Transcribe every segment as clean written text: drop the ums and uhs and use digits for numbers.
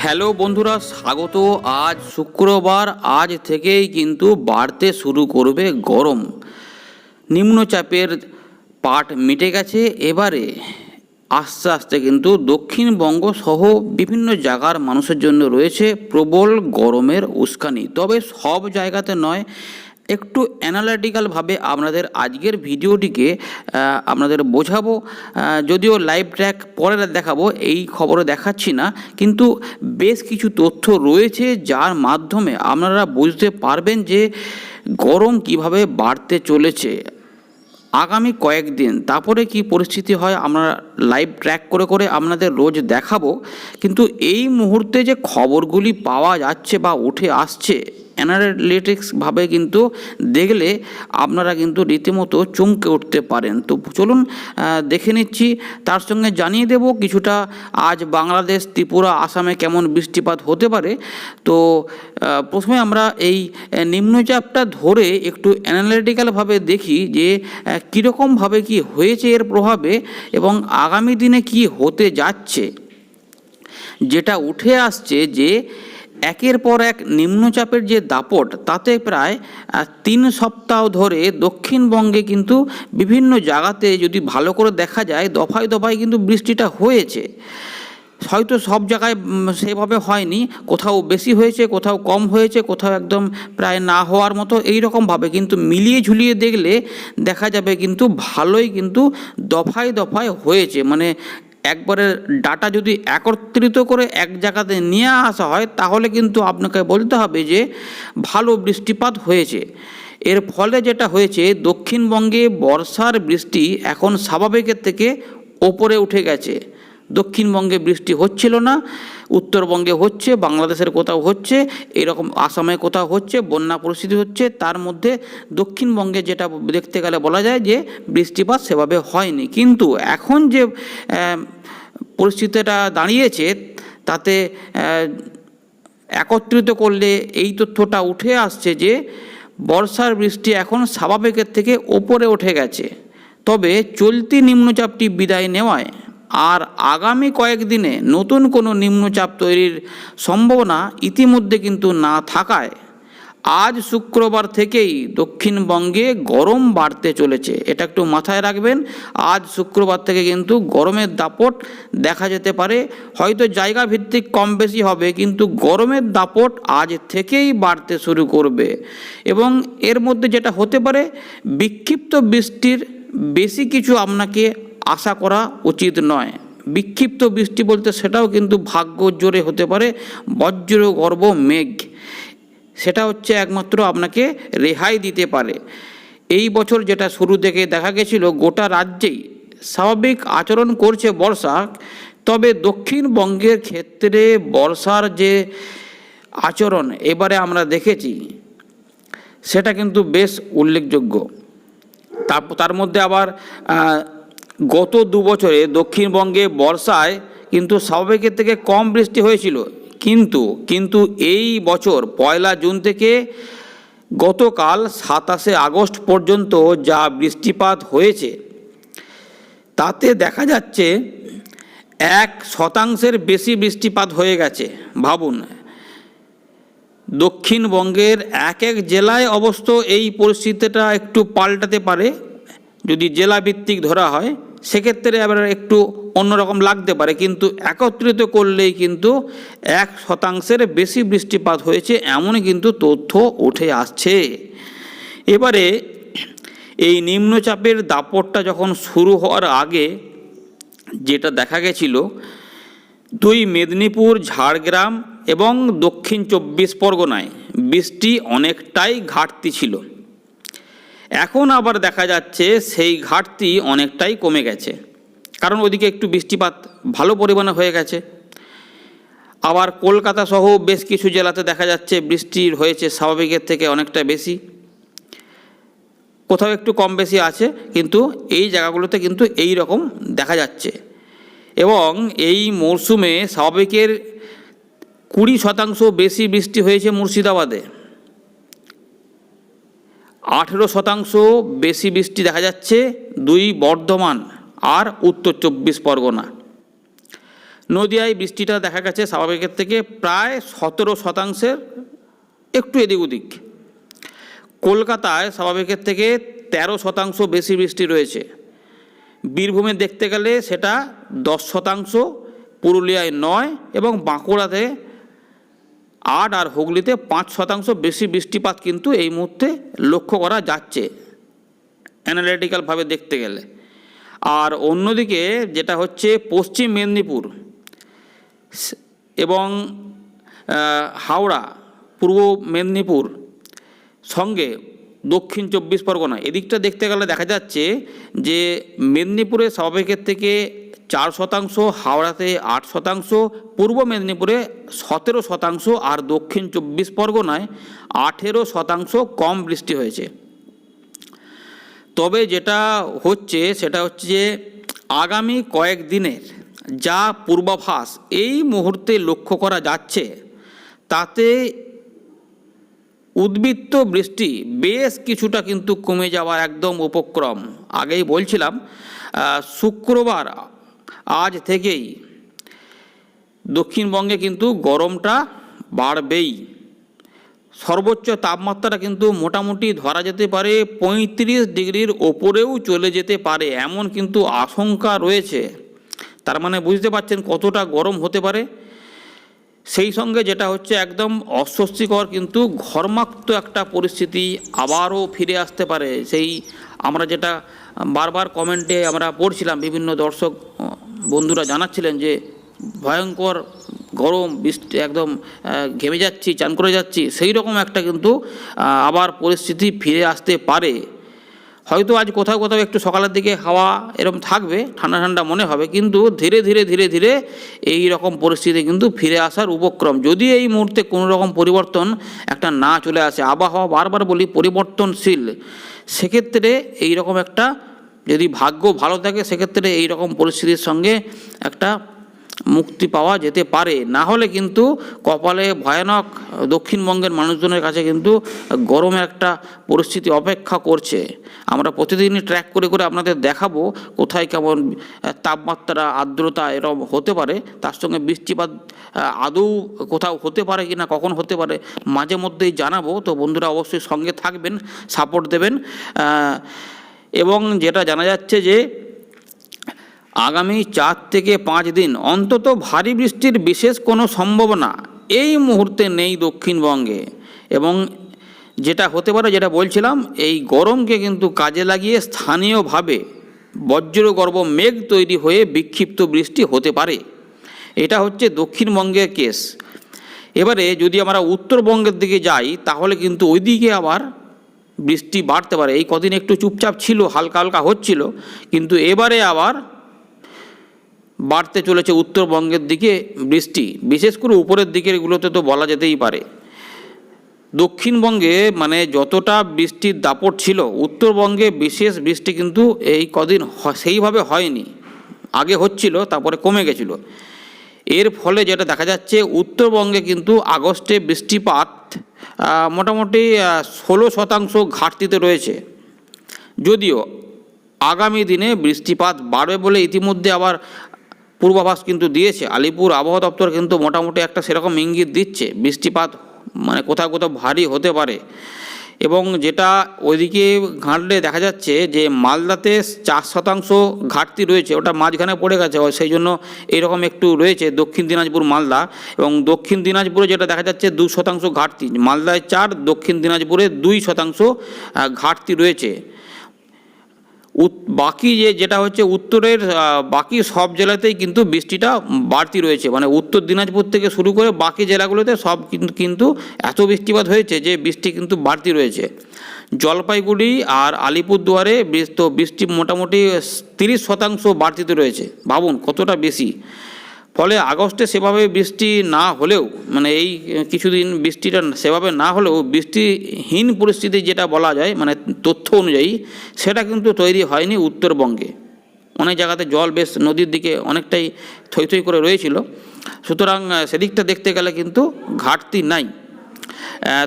Hello বন্ধুরা, স্বাগত। আজ শুক্রবার, আজ থেকেই কিন্তু বাড়তে শুরু করবে গরম। নিম্নচাপের পাট মিটে গেছে, এবারে আস্তে আস্তে কিন্তু দক্ষিণবঙ্গ সহ বিভিন্ন জায়গার মানুষের জন্য রয়েছে প্রবল গরমের উস্কানি। তবে সব জায়গাতে নয়, একটু অ্যানালিটিক্যালভাবে আপনাদের আজকের ভিডিওটিকে আপনাদের বোঝাবো। যদিও লাইভ ট্র্যাক পরে দেখাবো, এই খবরে দেখাচ্ছি না, কিন্তু বেশ কিছু তথ্য রয়েছে যার মাধ্যমে আপনারা বুঝতে পারবেন যে গরম কিভাবে বাড়তে চলেছে আগামী কয়েকদিন। তারপরে কি পরিস্থিতি হয় আমরা লাইভ ট্র্যাক করে করে আপনাদের রোজ দেখাবো। কিন্তু এই মুহূর্তে যে খবরগুলি পাওয়া যাচ্ছে বা উঠে আসছে অ্যানালিটিক্সভাবে কিন্তু দেখলে আপনারা কিন্তু রীতিমতো চমকে উঠতে পারেন। তো চলুন দেখে নিচ্ছি। তার সঙ্গে জানিয়ে দেব কিছুটা আজ বাংলাদেশ, ত্রিপুরা, আসামে কেমন বৃষ্টিপাত হতে পারে। তো প্রথমে আমরা এই নিম্নচাপটা ধরে একটু অ্যানালিটিক্যালভাবে দেখি যে কীরকমভাবে কি হয়েছে এর প্রভাবে এবং আগামী দিনে কি হতে যাচ্ছে। যেটা উঠে আসছে যে একের পর এক নিম্নচাপের যে দাপট, তাতে প্রায় 3 সপ্তাহ ধরে দক্ষিণবঙ্গে কিন্তু বিভিন্ন জায়গাতে যদি ভালো করে দেখা যায় দফায় দফায় কিন্তু বৃষ্টিটা হয়েছে। হয়তো সব জায়গায় সেভাবে হয়নি, কোথাও বেশি হয়েছে, কোথাও কম হয়েছে, কোথাও একদম প্রায় না হওয়ার মতো, এই রকমভাবে কিন্তু মিলিয়ে ঝুলিয়ে দেখলে দেখা যাবে কিন্তু ভালোই কিন্তু দফায় দফায় হয়েছে। মানে একবারে ডাটা যদি একত্রিত করে এক জায়গাতে নিয়ে আসা হয় তাহলে কিন্তু আপনাকে বলতে হবে যে ভালো বৃষ্টিপাত হয়েছে। এর ফলে যেটা হয়েছে, দক্ষিণবঙ্গে বর্ষার বৃষ্টি এখন স্বাভাবিকের থেকে ওপরে উঠে গেছে। দক্ষিণবঙ্গে বৃষ্টি হচ্ছিল না, উত্তরবঙ্গে হচ্ছে, বাংলাদেশের কোথাও হচ্ছে, এরকম আসামে কোথাও হচ্ছে, বন্যা পরিস্থিতি হচ্ছে। তার মধ্যে দক্ষিণবঙ্গে যেটা দেখতে গেলে বলা যায় যে বৃষ্টিপাত সেভাবে হয়নি। কিন্তু এখন যে পরিস্থিতিটা দাঁড়িয়েছে তাতে একত্রিত করলে এই তথ্যটা উঠে আসছে যে বর্ষার বৃষ্টি এখন স্বাভাবিকের থেকে ওপরে উঠে গেছে। তবে চলতি নিম্নচাপটি বিদায় নেওয়ায় আর আগামী কয়েকদিনে নতুন কোনো নিম্নচাপ তৈরির সম্ভাবনা ইতিমধ্যে কিন্তু না থাকায় আজ শুক্রবার থেকেই দক্ষিণবঙ্গে গরম বাড়তে চলেছে। এটা একটু মাথায় রাখবেন। আজ শুক্রবার থেকে কিন্তু গরমের দাপট দেখা যেতে পারে। হয়তো জায়গা ভিত্তিক কম বেশি হবে, কিন্তু গরমের দাপট আজ থেকেই বাড়তে শুরু করবে। এবং এর মধ্যে যেটা হতে পারে, বিক্ষিপ্ত বৃষ্টির বেশি কিছু আপনাকে আশা করা উচিত নয়। বিক্ষিপ্ত বৃষ্টি বলতে সেটাও কিন্তু ভাগ্য জোরে হতে পারে, বজ্র গর্ভ মেঘ, সেটা হচ্ছে একমাত্র আপনাকে রেহাই দিতে পারে। এই বছর যেটা শুরু থেকে দেখা গেছিল গোটা রাজ্যেই স্বাভাবিক আচরণ করছে বর্ষা, তবে দক্ষিণবঙ্গের ক্ষেত্রে বর্ষার যে আচরণ এবারে আমরা দেখেছি সেটা কিন্তু বেশ উল্লেখযোগ্য। তার মধ্যে আবার গত 2 বছরে দক্ষিণবঙ্গে বর্ষায় কিন্তু স্বাভাবিকের থেকে কম বৃষ্টি হয়েছিল। কিন্তু এই বছর 1 জুন থেকে গতকাল 27 আগস্ট পর্যন্ত যা বৃষ্টিপাত হয়েছে তাতে দেখা যাচ্ছে 1% বেশি বৃষ্টিপাত হয়ে গেছে। ভাবুন, দক্ষিণবঙ্গের এক এক জেলায় অবশ্য এই পরিস্থিতিটা একটু পাল্টাতে পারে। যদি জেলা ভিত্তিক ধরা হয় সেক্ষেত্রে আবার একটু অন্যরকম লাগতে পারে, কিন্তু একত্রিত করলেই কিন্তু 1% বেশি বৃষ্টিপাত হয়েছে এমনই কিন্তু তথ্য উঠে আসছে। এবারে এই নিম্নচাপের দাপটটা যখন শুরু হওয়ার আগে যেটা দেখা গেছিল, 2 মেদিনীপুর, ঝাড়গ্রাম এবং দক্ষিণ 24 পরগনায় বৃষ্টি অনেকটাই ঘাটতি ছিল। এখন আবার দেখা যাচ্ছে সেই ঘাটতি অনেকটাই কমে গেছে, কারণ ওদিকে একটু বৃষ্টিপাত ভালো পরিমাণে হয়ে গেছে। আবার কলকাতা সহ বেশ কিছু জেলাতে দেখা যাচ্ছে বৃষ্টির হয়েছে স্বাভাবিকের থেকে অনেকটা বেশি, কোথাও একটু কম বেশি আছে, কিন্তু এই জায়গাগুলোতে কিন্তু এই রকম দেখা যাচ্ছে। এবং এই মরশুমে স্বাভাবিকের 20% বেশি বৃষ্টি হয়েছে মুর্শিদাবাদে, 18% বেশি বৃষ্টি দেখা যাচ্ছে 2 বর্ধমান আর উত্তর 24 পরগনা। নদিয়ায় বৃষ্টিটা দেখা গেছে স্বাভাবিকের থেকে প্রায় 17% একটু এদিক ওদিক। কলকাতায় স্বাভাবিকের থেকে 13% বেশি বৃষ্টি রয়েছে। বীরভূমে দেখতে গেলে সেটা 10%, পুরুলিয়ায় 9 এবং বাঁকুড়াতে 8 আর হুগলিতে 5% বেশি বৃষ্টিপাত কিন্তু এই মুহূর্তে লক্ষ্য করা যাচ্ছে অ্যানালিটিক্যালভাবে দেখতে গেলে। আর অন্যদিকে যেটা হচ্ছে পশ্চিম মেদিনীপুর এবং হাওড়া, পূর্ব মেদিনীপুর সঙ্গে দক্ষিণ 24 পরগনা, এদিকটা দেখতে গেলে দেখা যাচ্ছে যে মেদিনীপুরে স্বাভাবিকের থেকে 4%, হাওড়াতে 8%, পূর্ব মেদিনীপুরে 17% আর দক্ষিণ 24 পরগনায় 18% কম বৃষ্টি হয়েছে। তবে যেটা হচ্ছে সেটা হচ্ছে যে আগামী কয়েকদিনের যা পূর্বাভাস এই মুহূর্তে লক্ষ্য করা যাচ্ছে তাতে উদ্বৃত্ত বৃষ্টি বেশ কিছুটা কিন্তু কমে যাওয়ার একদম উপক্রম। আগেই বলছিলাম শুক্রবার আজ থেকেই দক্ষিণবঙ্গে কিন্তু গরমটা বাড়বেই। সর্বোচ্চ তাপমাত্রা কিন্তু মোটামুটি ধরা যেতে পারে 35 ডিগ্রির ওপরেও চলে যেতে পারে, এমন কিন্তু আশঙ্কা রয়েছে। তার মানে বুঝতে পারছেন কতটা গরম হতে পারে। সেই সঙ্গে যেটা হচ্ছে একদম অস্বস্তিকর কিন্তু ঘর্মাক্ত একটা পরিস্থিতি আবারও ফিরে আসতে পারে। সেই আমরা যেটা বারবার কমেন্টে আমরা পড়ছিলাম, বিভিন্ন দর্শক বন্ধুরা জানাচ্ছিলেন যে ভয়ঙ্কর গরম, বৃষ্টি, একদম ঘেমে যাচ্ছি, চান করে যাচ্ছি, সেই রকম একটা কিন্তু আবার পরিস্থিতি ফিরে আসতে পারে। হয়তো আজ কোথাও কোথাও একটু সকালের দিকে হাওয়া এরকম থাকবে, ঠান্ডা ঠান্ডা মনে হবে, কিন্তু ধীরে ধীরে ধীরে ধীরে এই রকম পরিস্থিতি কিন্তু ফিরে আসার উপক্রম, যদি এই মুহূর্তে কোনো রকম পরিবর্তন একটা না চলে আসে। আবহাওয়া বারবার বলি পরিবর্তনশীল, সেক্ষেত্রে এই রকম একটা যদি ভাগ্য ভালো থাকে সেক্ষেত্রে এই রকম পরিস্থিতির সঙ্গে একটা মুক্তি পাওয়া যেতে পারে। না হলে কিন্তু কপালে ভয়ানক দক্ষিণবঙ্গের মানুষজনের কাছে কিন্তু গরমের একটা পরিস্থিতি অপেক্ষা করছে। আমরা প্রতিদিনই ট্র্যাক করে করে আপনাদের দেখাবো কোথায় কেমন তাপমাত্রা, আর্দ্রতা এরকম হতে পারে, তার সঙ্গে বৃষ্টিপাত আদৌ কোথাও হতে পারে কি না, কখন হতে পারে মাঝে মধ্যেই জানাবো। তো বন্ধুরা অবশ্যই সঙ্গে থাকবেন, সাপোর্ট দেবেন। এবং যেটা জানা যাচ্ছে যে আগামী 4 থেকে 5 দিন অন্তত ভারী বৃষ্টির বিশেষ কোনো সম্ভাবনা এই মুহূর্তে নেই দক্ষিণবঙ্গে। এবং যেটা হতে পারে, যেটা বলছিলাম, এই গরমকে কিন্তু কাজে লাগিয়ে স্থানীয়ভাবে বজ্রগর্ভ মেঘ তৈরি হয়ে বিক্ষিপ্ত বৃষ্টি হতে পারে। এটা হচ্ছে দক্ষিণবঙ্গের কেস। এবারে যদি আমরা উত্তরবঙ্গের দিকে যাই তাহলে কিন্তু ওইদিকে আবার বৃষ্টি বাড়তে পারে। এই কদিন একটু চুপচাপ ছিল, হালকা হালকা হচ্ছিল, কিন্তু এবারে আবার বাড়তে চলেছে উত্তরবঙ্গের দিকে বৃষ্টি, বিশেষ করে উপরের দিকেরগুলোতে তো বলা যেতেই পারে। দক্ষিণবঙ্গে মানে যতটা বৃষ্টির দাপট ছিল, উত্তরবঙ্গে বিশেষ বৃষ্টি কিন্তু এই কদিন সেইভাবে হয়নি। আগে হচ্ছিল, তারপরে কমে গেছিল। এর ফলে যেটা দেখা যাচ্ছে উত্তরবঙ্গে কিন্তু আগস্টে বৃষ্টিপাত মোটামুটি 16% ঘাটতিতে রয়েছে। যদিও আগামী দিনে বৃষ্টিপাত বাড়বে বলে ইতিমধ্যে আবার পূর্বাভাস কিন্তু দিয়েছে আলিপুর আবহাওয়া দপ্তর, কিন্তু মোটামুটি একটা সেরকম ইঙ্গিত দিচ্ছে বৃষ্টিপাত মানে কোথাও কোথাও ভারী হতে পারে। এবং যেটা ওইদিকে ঘাঁটলে দেখা যাচ্ছে যে মালদাতে 4% ঘাটতি রয়েছে, ওটা মাঝখানে পড়ে গেছে, সেই জন্য এইরকম একটু রয়েছে দক্ষিণ দিনাজপুর, মালদা। এবং দক্ষিণ দিনাজপুরে যেটা দেখা যাচ্ছে 2% ঘাটতি, মালদায় 4, দক্ষিণ দিনাজপুরে 2% ঘাটতি রয়েছে। বাকি যেটা হচ্ছে উত্তরের বাকি সব জেলাতেই কিন্তু বৃষ্টিটা বাড়তি রয়েছে, মানে উত্তর দিনাজপুর থেকে শুরু করে বাকি জেলাগুলোতে সব কিন্তু এত বৃষ্টিপাত হয়েছে যে বৃষ্টি কিন্তু বাড়তি রয়েছে। জলপাইগুড়ি আর আলিপুরদুয়ারে তো বৃষ্টি মোটামুটি 30% বাড়তিতে রয়েছে, ভাবুন কতটা বেশি। ফলে আগস্টে সেভাবে বৃষ্টি না হলেও, মানে এই কিছুদিন বৃষ্টিটা সেভাবে না হলেও বৃষ্টিহীন পরিস্থিতি যেটা বলা যায় মানে তথ্য অনুযায়ী, সেটা কিন্তু তৈরি হয়নি উত্তরবঙ্গে। অনেক জায়গাতে জল বেশ নদীর দিকে অনেকটাই থই থই করে রয়েছিল, সুতরাং সেদিকটা দেখতে গেলে কিন্তু ঘাটতি নাই।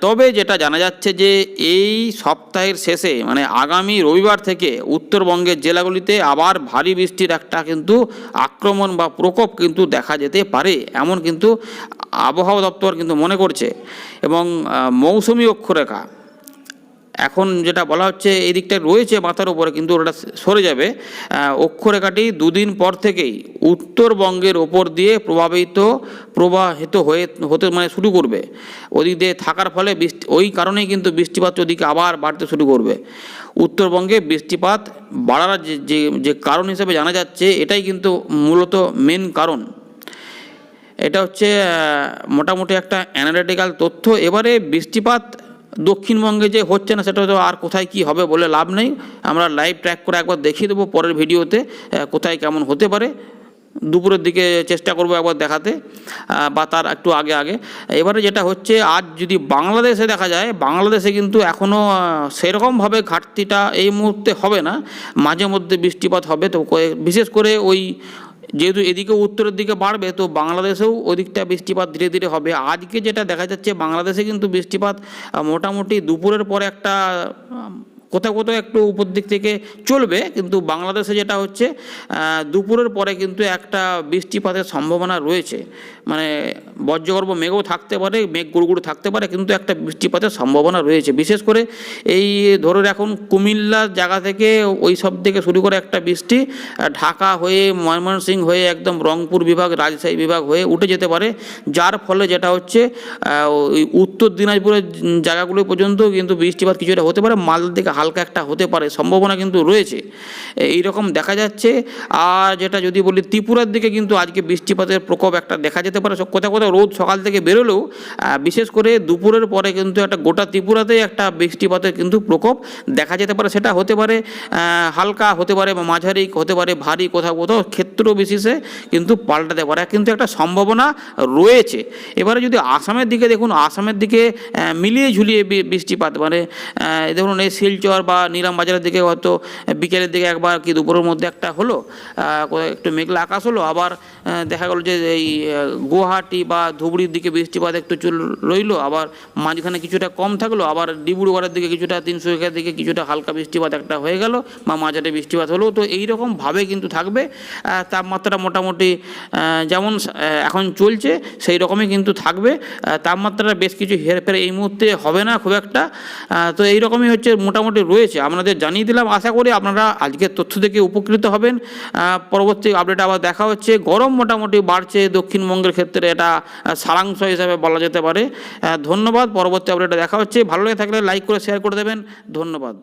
তবে যেটা জানা যাচ্ছে যে এই সপ্তাহের শেষে মানে আগামী রবিবার থেকে উত্তরবঙ্গের জেলাগুলিতে আবার ভারী বৃষ্টির একটা কিন্তু আক্রমণ বা প্রকোপ কিন্তু দেখা যেতে পারে, এমন কিন্তু আবহাওয়া দপ্তর কিন্তু মনে করছে। এবং মৌসুমি অক্ষরেখা এখন যেটা বলা হচ্ছে এই দিকটা রয়েছে মাথার উপরে, কিন্তু ওটা সরে যাবে। অক্ষরেখাটি দুদিন পর থেকেই উত্তরবঙ্গের ওপর দিয়ে প্রবাহিত হতে মানে শুরু করবে। ওদিক দিয়ে থাকার ফলে ওই কারণেই কিন্তু বৃষ্টিপাত ওদিকে আবার বাড়তে শুরু করবে। উত্তরবঙ্গে বৃষ্টিপাত বাড়ার যে কারণ হিসেবে জানা যাচ্ছে, এটাই কিন্তু মূলত মেন কারণ। এটা হচ্ছে মোটামুটি একটা অ্যানালিটিক্যাল তথ্য। এবারে বৃষ্টিপাত দক্ষিণবঙ্গে যে হচ্ছে না, সেটা তো আর কোথায় কি হবে বলে লাভ নেই। আমরা লাইভ ট্র্যাক করে একবার দেখিয়ে দেবো পরের ভিডিওতে কোথায় কেমন হতে পারে। দুপুরের দিকে চেষ্টা করবো একবার দেখাতে, বা তার একটু আগে আগে। এবারে যেটা হচ্ছে, আজ যদি বাংলাদেশে দেখা যায়, বাংলাদেশে কিন্তু এখনও সেরকমভাবে ঘাটতিটা এই মুহূর্তে হবে না, মাঝে মধ্যে বৃষ্টিপাত হবে। তো বিশেষ করে ওই যেহেতু এদিকে উত্তরের দিকে বাড়বে, তো বাংলাদেশেও ওদিকটা বৃষ্টিপাত ধীরে ধীরে হবে। আজকে যেটা দেখা যাচ্ছে, বাংলাদেশে কিন্তু বৃষ্টিপাত মোটামুটি দুপুরের পরে একটা কোথাও কোথাও একটু উপর দিক থেকে চলবে, কিন্তু বাংলাদেশে যেটা হচ্ছে দুপুরের পরে কিন্তু একটা বৃষ্টিপাতের সম্ভাবনা রয়েছে। মানে বজ্রগর্ভ মেঘও থাকতে পারে, মেঘ গুড়গুড় থাকতে পারে, কিন্তু একটা বৃষ্টিপাতের সম্ভাবনা রয়েছে। বিশেষ করে এই ধরে রাখুন কুমিল্লার জায়গা থেকে ওই সব থেকে শুরু করে একটা বৃষ্টি ঢাকা হয়ে ময়মনসিংহ হয়ে একদম রংপুর বিভাগ, রাজশাহী বিভাগ হয়ে উঠে যেতে পারে, যার ফলে যেটা হচ্ছে ওই উত্তর দিনাজপুরের জায়গাগুলো পর্যন্ত কিন্তু বৃষ্টিপাত কিছুটা হতে পারে, মালদার দিকে হালকা একটা হতে পারে, সম্ভাবনা কিন্তু রয়েছে, এই রকম দেখা যাচ্ছে। আর যেটা যদি বলি ত্রিপুরার দিকে কিন্তু আজকে বৃষ্টিপাতের প্রকোপ একটা দেখা যেতে পারে। কোথাও কোথাও রোদ সকাল থেকে বেরোলেও বিশেষ করে দুপুরের পরে কিন্তু একটা গোটা ত্রিপুরাতেই একটা বৃষ্টিপাতের কিন্তু প্রকোপ দেখা যেতে পারে। সেটা হতে পারে হালকা, হতে পারে মাঝারি, হতে পারে ভারী, কোথাও কোথাও ক্ষেত্র বিশেষে কিন্তু পাল্টাতে পারে, কিন্তু একটা সম্ভাবনা রয়েছে। এবারে যদি আসামের দিকে দেখুন, আসামের দিকে মিলিয়ে ঝুলিয়ে বৃষ্টিপাত, মানে দেখুন এই শিলচর বা নিলাম বাজারের দিকে হয়তো বিকেলের দিকে একবার কি দুপুরের মধ্যে একটা হলো, একটু মেঘলা আকাশ হলো, আবার দেখা গেল যে এই গুয়াহাটি বা ধুবড়ির দিকে বৃষ্টিপাত একটু রইলো, আবার মাঝখানে কিছুটা কম থাকলো, আবার ডিব্রুগড়ের দিকে কিছুটা, তিনসুকিয়ার দিকে কিছুটা হালকা বৃষ্টিপাত একটা হয়ে গেল বা মাঝারি বৃষ্টিপাত হলো। তো এইরকমভাবে কিন্তু থাকবে। তাপমাত্রা মোটামুটি যেমন এখন চলছে সেই রকমই কিন্তু থাকবে। তাপমাত্রার বেশ কিছু হেরফের এই মুহূর্তে হবে না খুব একটা। তো এইরকমই হচ্ছে মোটামুটি রয়েছে, আপনাদের জানিয়ে দিলাম। আশা করি আপনারা আজকের তথ্য থেকে উপকৃত হবেন। পরবর্তী আপডেট আবার দেখা হচ্ছে। গরম মোটামুটি বাড়ছে দক্ষিণবঙ্গের ক্ষেত্রে, এটা সারাংশ হিসাবে বলা যেতে পারে। ধন্যবাদ। পরবর্তী আপডেটে দেখা হচ্ছে। ভালো লেগে থাকলে লাইক করে শেয়ার করে দেবেন। ধন্যবাদ।